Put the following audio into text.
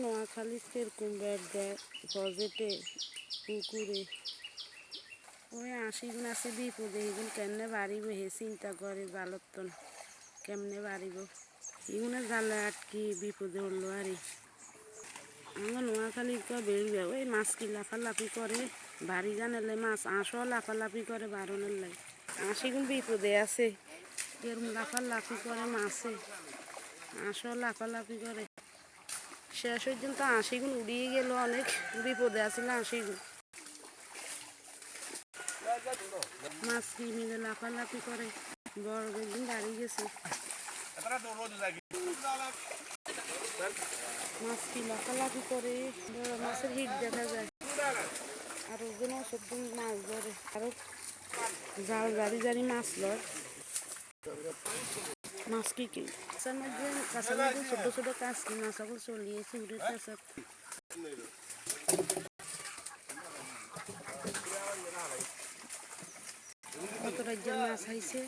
নোয়াখালী সেরকম ব্যাট দেয় প্রজেক্টে পুকুরে ওই 80 গুণ আছে বিপদে এগুলো কেমনে বাড়িব হে চিন্তা করে বালতন কেমনে বাড়িব এগুলো জালে আটকি বিপদে উঠলো আর আমার নোয়াখালী বেরবে ওই মাছ কি লাফালাফি করে বাড়ি জানালে মাছ আঁশও লাফালাফি করে বারণের লাগে 80 গুণ বিপদে আছে এরকম লাফালাফি করে মাছে আঁশও লাফালাফি করে শেষ পর্যন্ত 80 গুণ উড়িয়ে গেল অনেক বিপদে আসলে 80 গুণ মাছ কি মিলে লাফালাফি করে বড় বেদিন দাঁড়িয়ে গেছে মাছ কি লাফালাফি করে বড় মাছের হিট দেখা যায় আর ওগুলো সব মাছ ধরে আরো জাল জারি জারি মাছ লয় মাছ কি কাঁচার মধ্যে ছোট ছোট কাঁচ মাছ সকল চলিয়েছে উড়ে কাঁচা কত রাজ্যের মাছ আইছে